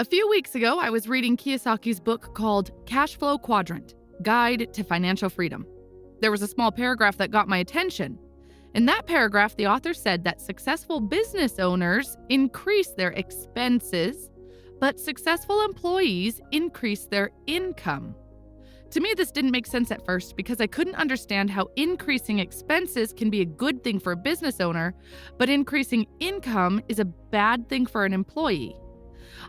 A few weeks ago, I was reading Kiyosaki's book called Cash Flow Quadrant: Guide to Financial Freedom. There was a small paragraph that got my attention. In that paragraph, the author said that successful business owners increase their expenses, but successful employees increase their income. To me, this didn't make sense at first because I couldn't understand how increasing expenses can be a good thing for a business owner, but increasing income is a bad thing for an employee.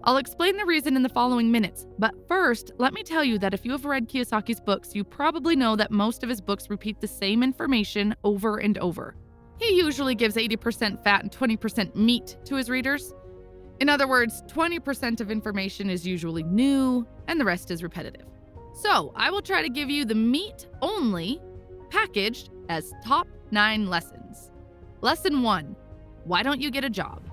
I'll explain the reason in the following minutes, but first, let me tell you that if you have read Kiyosaki's books, you probably know that most of his books repeat the same information over and over. He usually gives 80% fat and 20% meat to his readers. In other words, 20% of information is usually new, and the rest is repetitive. So, I will try to give you the meat only, packaged as top 9 lessons. Lesson 1, why don't you get a job?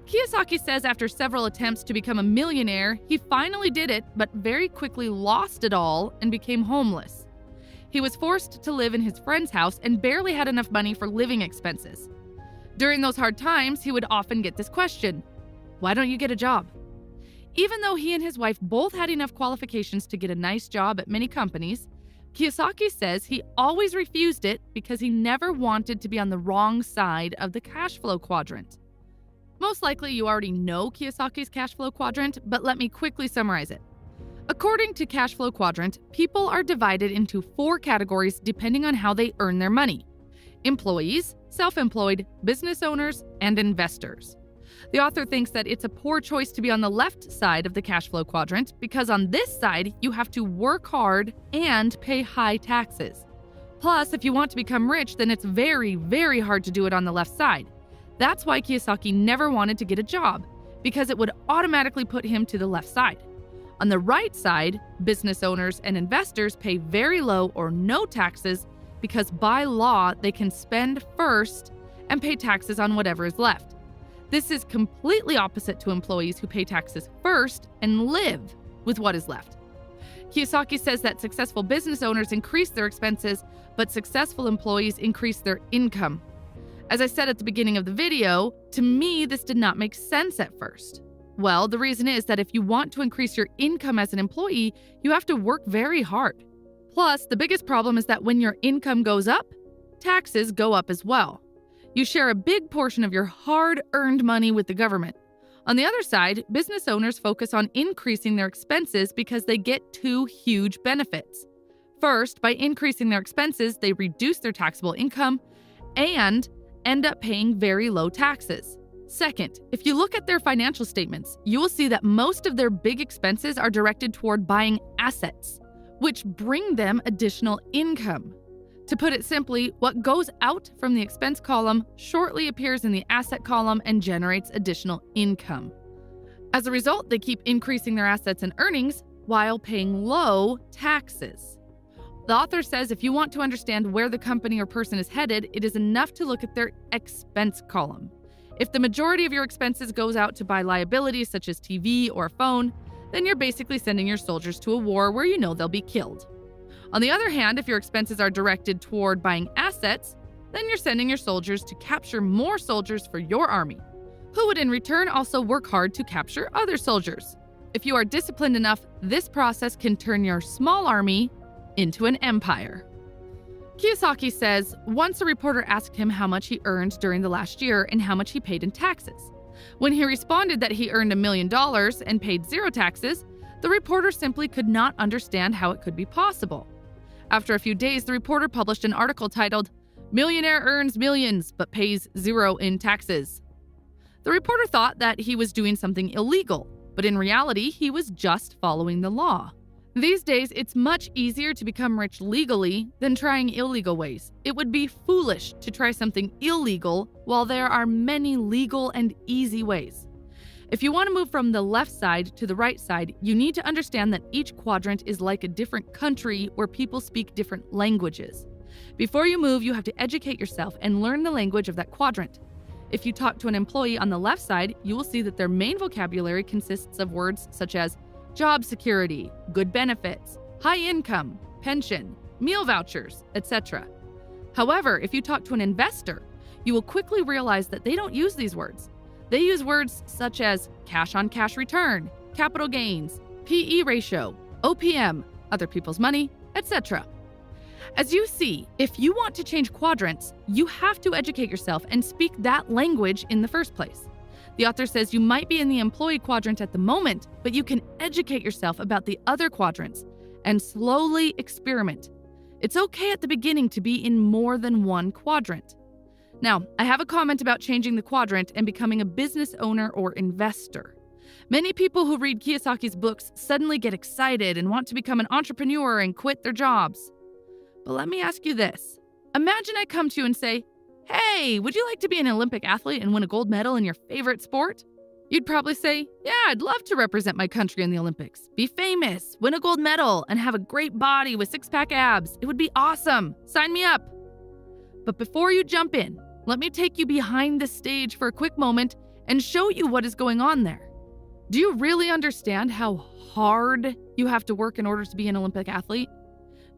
Kiyosaki says after several attempts to become a millionaire, he finally did it, but very quickly lost it all and became homeless. He was forced to live in his friend's house and barely had enough money for living expenses. During those hard times, he would often get this question: why don't you get a job? Even though he and his wife both had enough qualifications to get a nice job at many companies, Kiyosaki says he always refused it because he never wanted to be on the wrong side of the cash flow quadrant. Most likely you already know Kiyosaki's cash flow quadrant, but let me quickly summarize it. According to cash flow quadrant, people are divided into 4 categories depending on how they earn their money: employees, self-employed, business owners, and investors. The author thinks that it's a poor choice to be on the left side of the cash flow quadrant because on this side, you have to work hard and pay high taxes. Plus, if you want to become rich, then it's very, very hard to do it on the left side. That's why Kiyosaki never wanted to get a job, because it would automatically put him to the left side. On the right side, business owners and investors pay very low or no taxes because by law, they can spend first and pay taxes on whatever is left. This is completely opposite to employees who pay taxes first and live with what is left. Kiyosaki says that successful business owners increase their expenses, but successful employees increase their income. As I said at the beginning of the video, to me, this did not make sense at first. Well, the reason is that if you want to increase your income as an employee, you have to work very hard. Plus, the biggest problem is that when your income goes up, taxes go up as well. You share a big portion of your hard-earned money with the government. On the other side, business owners focus on increasing their expenses because they get 2 huge benefits. First, by increasing their expenses, they reduce their taxable income and end up paying very low taxes. Second, if you look at their financial statements, you will see that most of their big expenses are directed toward buying assets, which bring them additional income. To put it simply, what goes out from the expense column shortly appears in the asset column and generates additional income. As a result, they keep increasing their assets and earnings while paying low taxes. The author says if you want to understand where the company or person is headed, it is enough to look at their expense column. If the majority of your expenses goes out to buy liabilities such as TV or a phone, then you're basically sending your soldiers to a war where you know they'll be killed. On the other hand, if your expenses are directed toward buying assets, then you're sending your soldiers to capture more soldiers for your army, who would in return also work hard to capture other soldiers. If you are disciplined enough, this process can turn your small army into an empire. Kiyosaki says once a reporter asked him how much he earned during the last year and how much he paid in taxes. When he responded that he earned $1 million and paid 0 taxes, the reporter simply could not understand how it could be possible. After a few days, the reporter published an article titled, "Millionaire Earns Millions but Pays 0 in Taxes." The reporter thought that he was doing something illegal, but in reality, he was just following the law. These days, it's much easier to become rich legally than trying illegal ways. It would be foolish to try something illegal while there are many legal and easy ways. If you want to move from the left side to the right side, you need to understand that each quadrant is like a different country where people speak different languages. Before you move, you have to educate yourself and learn the language of that quadrant. If you talk to an employee on the left side, you will see that their main vocabulary consists of words such as job security, good benefits, high income, pension, meal vouchers, etc. However, if you talk to an investor, you will quickly realize that they don't use these words. They use words such as cash-on-cash return, capital gains, PE ratio, OPM, other people's money, etc. As you see, if you want to change quadrants, you have to educate yourself and speak that language in the first place. The author says you might be in the employee quadrant at the moment, but you can educate yourself about the other quadrants and slowly experiment. It's okay at the beginning to be in more than one quadrant. Now, I have a comment about changing the quadrant and becoming a business owner or investor. Many people who read Kiyosaki's books suddenly get excited and want to become an entrepreneur and quit their jobs. But let me ask you this. Imagine I come to you and say, "Hey, would you like to be an Olympic athlete and win a gold medal in your favorite sport?" You'd probably say, "Yeah, I'd love to represent my country in the Olympics, be famous, win a gold medal, and have a great body with six-pack abs. It would be awesome. Sign me up." But before you jump in, let me take you behind the stage for a quick moment and show you what is going on there. Do you really understand how hard you have to work in order to be an Olympic athlete?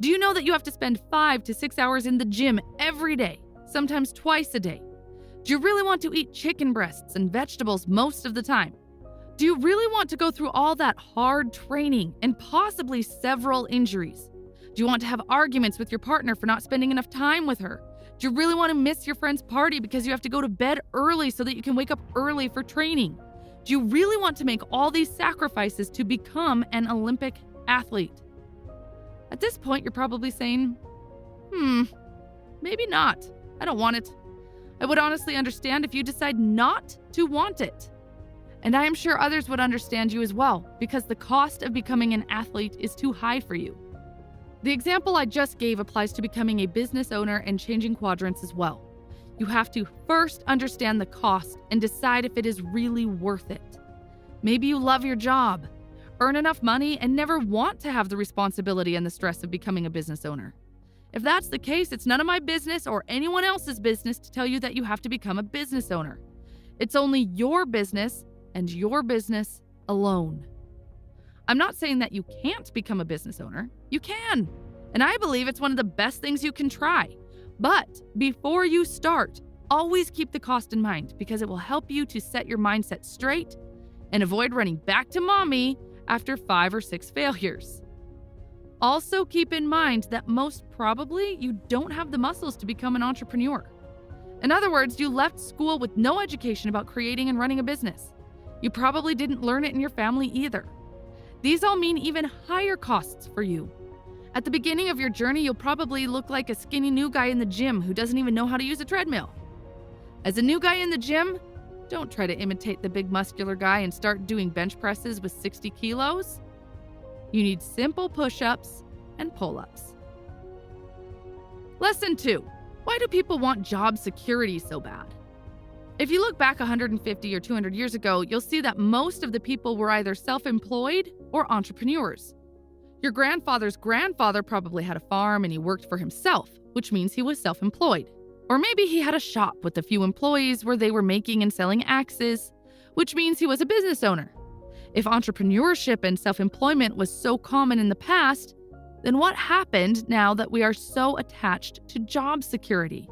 Do you know that you have to spend 5 to 6 hours in the gym every day, sometimes twice a day? Do you really want to eat chicken breasts and vegetables most of the time? Do you really want to go through all that hard training and possibly several injuries? Do you want to have arguments with your partner for not spending enough time with her? Do you really want to miss your friend's party because you have to go to bed early so that you can wake up early for training? Do you really want to make all these sacrifices to become an Olympic athlete? At this point, you're probably saying, maybe not. I don't want it. I would honestly understand if you decide not to want it. And I am sure others would understand you as well, because the cost of becoming an athlete is too high for you. The example I just gave applies to becoming a business owner and changing quadrants as well. You have to first understand the cost and decide if it is really worth it. Maybe you love your job, earn enough money, and never want to have the responsibility and the stress of becoming a business owner. If that's the case, it's none of my business or anyone else's business to tell you that you have to become a business owner. It's only your business and your business alone. I'm not saying that you can't become a business owner. You can. And I believe it's one of the best things you can try. But before you start, always keep the cost in mind, because it will help you to set your mindset straight and avoid running back to mommy after 5 or 6 failures. Also keep in mind that most probably you don't have the muscles to become an entrepreneur. In other words, you left school with no education about creating and running a business. You probably didn't learn it in your family either. These all mean even higher costs for you. At the beginning of your journey, you'll probably look like a skinny new guy in the gym who doesn't even know how to use a treadmill. As a new guy in the gym, don't try to imitate the big muscular guy and start doing bench presses with 60 kilos. You need simple push-ups and pull-ups. Lesson 2. Why do people want job security so bad? If you look back 150 or 200 years ago, you'll see that most of the people were either self-employed or entrepreneurs. Your grandfather's grandfather probably had a farm and he worked for himself, which means he was self-employed. Or maybe he had a shop with a few employees where they were making and selling axes, which means he was a business owner. If entrepreneurship and self-employment was so common in the past, then what happened now that we are so attached to job security?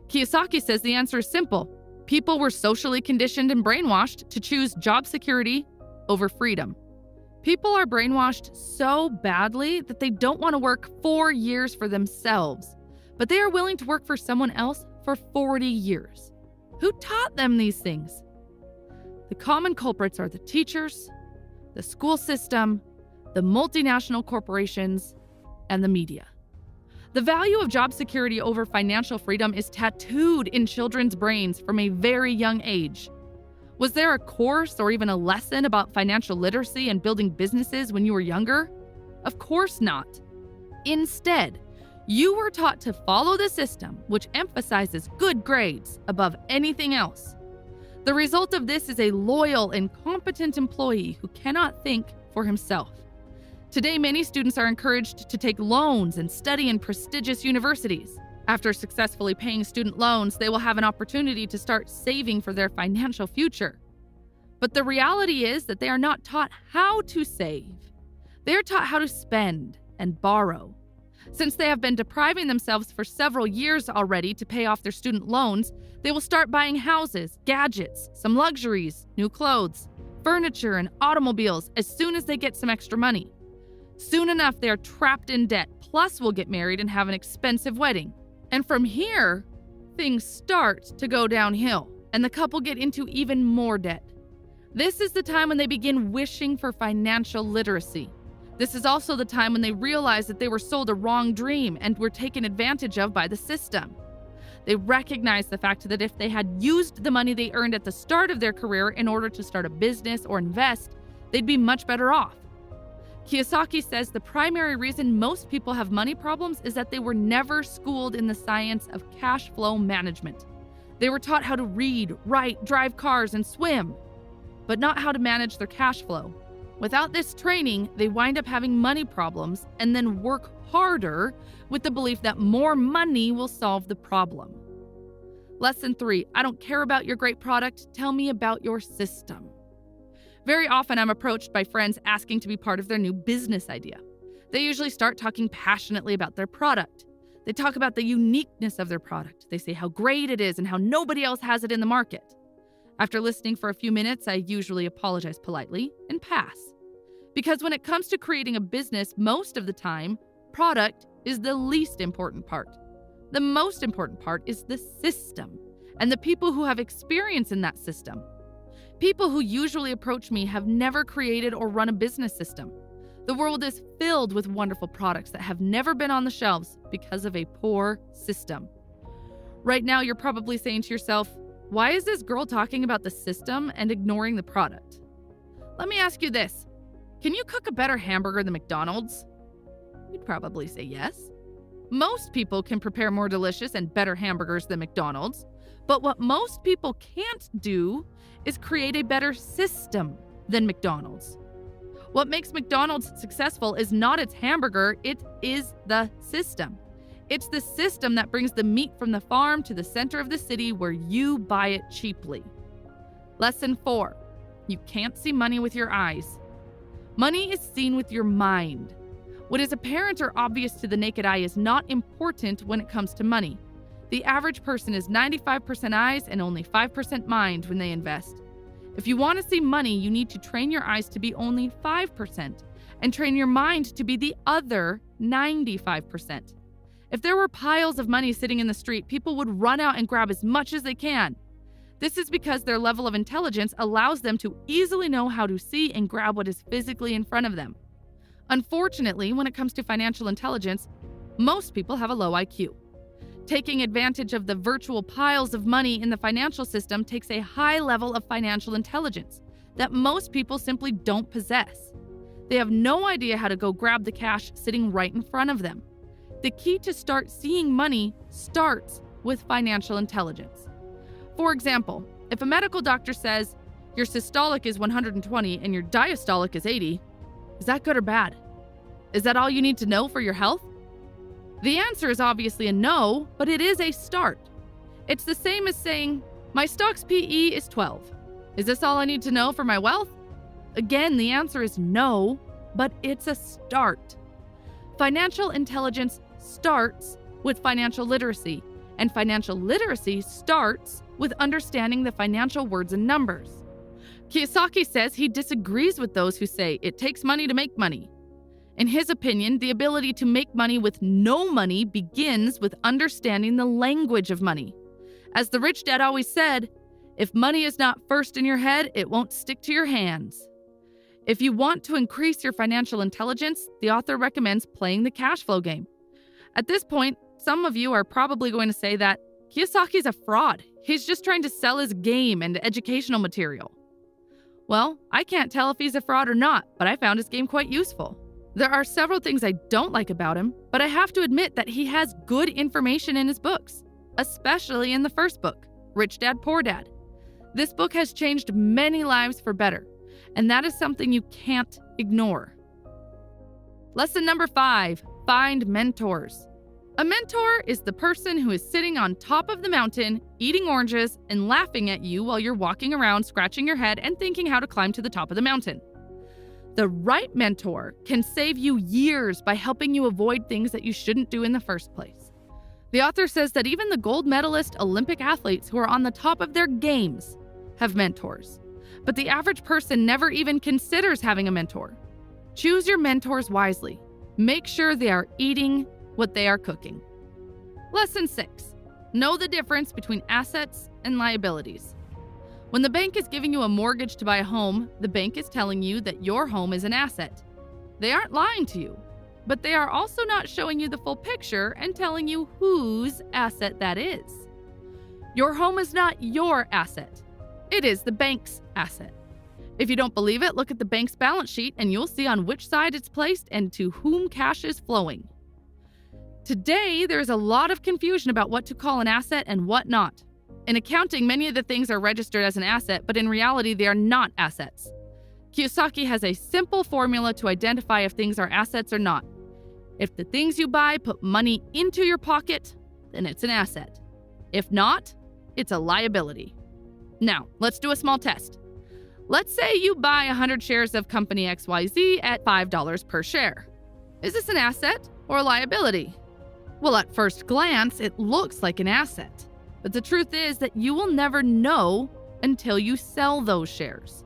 Kiyosaki says the answer is simple. People were socially conditioned and brainwashed to choose job security over freedom. People are brainwashed so badly that they don't want to work 4 years for themselves, but they are willing to work for someone else for 40 years. Who taught them these things? The common culprits are the teachers, the school system, the multinational corporations, and the media. The value of job security over financial freedom is tattooed in children's brains from a very young age. Was there a course or even a lesson about financial literacy and building businesses when you were younger? Of course not. Instead, you were taught to follow the system, which emphasizes good grades above anything else. The result of this is a loyal and competent employee who cannot think for himself. Today, many students are encouraged to take loans and study in prestigious universities. After successfully paying student loans, they will have an opportunity to start saving for their financial future. But the reality is that they are not taught how to save. They are taught how to spend and borrow. Since they have been depriving themselves for several years already to pay off their student loans, they will start buying houses, gadgets, some luxuries, new clothes, furniture and automobiles as soon as they get some extra money. Soon enough, they are trapped in debt, plus will get married and have an expensive wedding. And from here, things start to go downhill, and the couple get into even more debt. This is the time when they begin wishing for financial literacy. This is also the time when they realize that they were sold a wrong dream and were taken advantage of by the system. They recognize the fact that if they had used the money they earned at the start of their career in order to start a business or invest, they'd be much better off. Kiyosaki says the primary reason most people have money problems is that they were never schooled in the science of cash flow management. They were taught how to read, write, drive cars, and swim, but not how to manage their cash flow. Without this training, they wind up having money problems and then work harder with the belief that more money will solve the problem. Lesson 3, I don't care about your great product, tell me about your system. Very often I'm approached by friends asking to be part of their new business idea. They usually start talking passionately about their product. They talk about the uniqueness of their product. They say how great it is and how nobody else has it in the market. After listening for a few minutes, I usually apologize politely and pass. Because when it comes to creating a business, most of the time, product is the least important part. The most important part is the system and the people who have experience in that system. People who usually approach me have never created or run a business system. The world is filled with wonderful products that have never been on the shelves because of a poor system. Right now, you're probably saying to yourself, why is this girl talking about the system and ignoring the product? Let me ask you this. Can you cook a better hamburger than McDonald's? You'd probably say yes. Most people can prepare more delicious and better hamburgers than McDonald's, but what most people can't do is create a better system than McDonald's. What makes McDonald's successful is not its hamburger, it is the system. It's the system that brings the meat from the farm to the center of the city where you buy it cheaply. Lesson 4, you can't see money with your eyes. Money is seen with your mind. What is apparent or obvious to the naked eye is not important when it comes to money. The average person is 95% eyes and only 5% mind when they invest. If you want to see money, you need to train your eyes to be only 5% and train your mind to be the other 95%. If there were piles of money sitting in the street, people would run out and grab as much as they can. This is because their level of intelligence allows them to easily know how to see and grab what is physically in front of them. Unfortunately, when it comes to financial intelligence, most people have a low IQ. Taking advantage of the virtual piles of money in the financial system takes a high level of financial intelligence that most people simply don't possess. They have no idea how to go grab the cash sitting right in front of them. The key to start seeing money starts with financial intelligence. For example, if a medical doctor says, your systolic is 120 and your diastolic is 80, is that good or bad? Is that all you need to know for your health? The answer is obviously a no, but it is a start. It's the same as saying, my stock's PE is 12. Is this all I need to know for my wealth? Again, the answer is no, but it's a start. Financial intelligence starts with financial literacy, and financial literacy starts with understanding the financial words and numbers. Kiyosaki says he disagrees with those who say it takes money to make money. In his opinion, the ability to make money with no money begins with understanding the language of money. As the rich dad always said, if money is not first in your head, it won't stick to your hands. If you want to increase your financial intelligence, the author recommends playing the cash flow game. At this point, some of you are probably going to say that Kiyosaki's a fraud. He's just trying to sell his game and educational material. Well, I can't tell if he's a fraud or not, but I found his game quite useful. There are several things I don't like about him, but I have to admit that he has good information in his books, especially in the first book, Rich Dad, Poor Dad. This book has changed many lives for better, and that is something you can't ignore. Lesson number 5, find mentors. A mentor is the person who is sitting on top of the mountain, eating oranges, and laughing at you while you're walking around, scratching your head, and thinking how to climb to the top of the mountain. The right mentor can save you years by helping you avoid things that you shouldn't do in the first place. The author says that even the gold medalist Olympic athletes who are on the top of their games have mentors. But the average person never even considers having a mentor. Choose your mentors wisely. Make sure they are eating what they are cooking. Lesson 6. Know the difference between assets and liabilities. When the bank is giving you a mortgage to buy a home, the bank is telling you that your home is an asset. They aren't lying to you, but they are also not showing you the full picture and telling you whose asset that is. Your home is not your asset. It is the bank's asset. If you don't believe it, look at the bank's balance sheet and you'll see on which side it's placed and to whom cash is flowing. Today, there is a lot of confusion about what to call an asset and what not. In accounting, many of the things are registered as an asset, but in reality, they are not assets. Kiyosaki has a simple formula to identify if things are assets or not. If the things you buy put money into your pocket, then it's an asset. If not, it's a liability. Now, let's do a small test. Let's say you buy 100 shares of company XYZ at $5 per share. Is this an asset or a liability? Well, at first glance, it looks like an asset. But the truth is that you will never know until you sell those shares.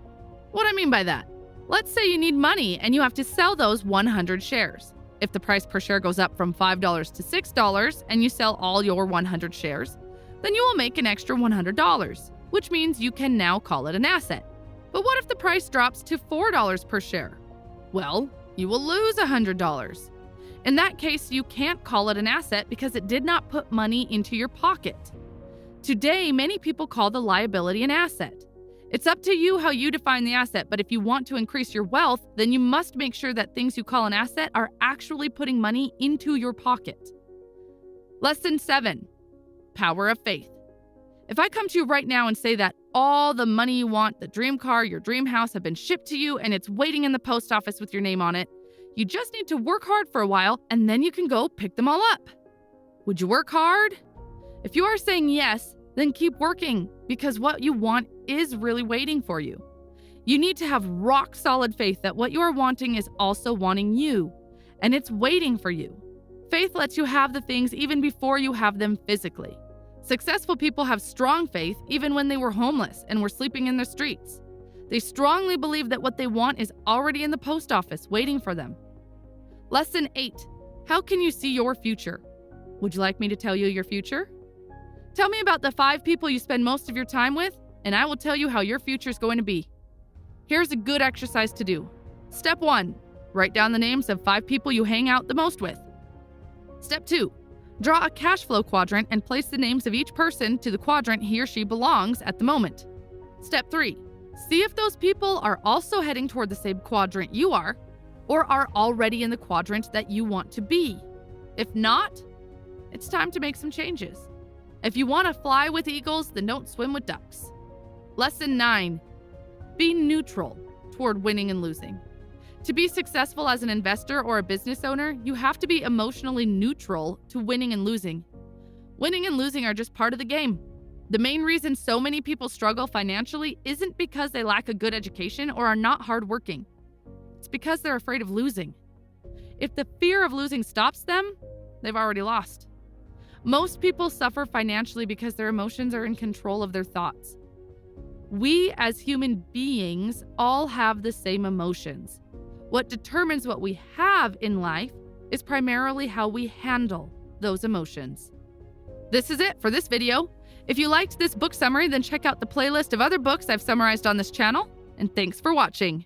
What I mean by that? Let's say you need money and you have to sell those 100 shares. If the price per share goes up from $5 to $6 and you sell all your 100 shares, then you will make an extra $100, which means you can now call it an asset. But what if the price drops to $4 per share? Well, you will lose $100. In that case, you can't call it an asset because it did not put money into your pocket. Today, many people call the liability an asset. It's up to you how you define the asset, but if you want to increase your wealth, then you must make sure that things you call an asset are actually putting money into your pocket. Lesson 7. Power of faith. If I come to you right now and say that all the money you want, the dream car, your dream house have been shipped to you and it's waiting in the post office with your name on it, you just need to work hard for a while and then you can go pick them all up. Would you work hard? If you are saying yes, then keep working because what you want is really waiting for you. You need to have rock solid faith that what you are wanting is also wanting you, and it's waiting for you. Faith lets you have the things even before you have them physically. Successful people have strong faith even when they were homeless and were sleeping in the streets. They strongly believe that what they want is already in the post office waiting for them. Lesson 8. How can you see your future? Would you like me to tell you your future? Tell me about the 5 people you spend most of your time with, and I will tell you how your future is going to be. Here's a good exercise to do. Step 1. Write down the names of 5 people you hang out the most with. Step 2. Draw a cash flow quadrant and place the names of each person to the quadrant he or she belongs at the moment. Step 3. See if those people are also heading toward the same quadrant you are, or are already in the quadrant that you want to be. If not, it's time to make some changes. If you want to fly with eagles, then don't swim with ducks. Lesson 9. Be neutral toward winning and losing. To be successful as an investor or a business owner, you have to be emotionally neutral to winning and losing. Winning and losing are just part of the game. The main reason so many people struggle financially isn't because they lack a good education or are not hardworking. It's because they're afraid of losing. If the fear of losing stops them, they've already lost. Most people suffer financially because their emotions are in control of their thoughts. We as human beings all have the same emotions. What determines what we have in life is primarily how we handle those emotions. This is it for this video. If you liked this book summary, then check out the playlist of other books I've summarized on this channel, and thanks for watching.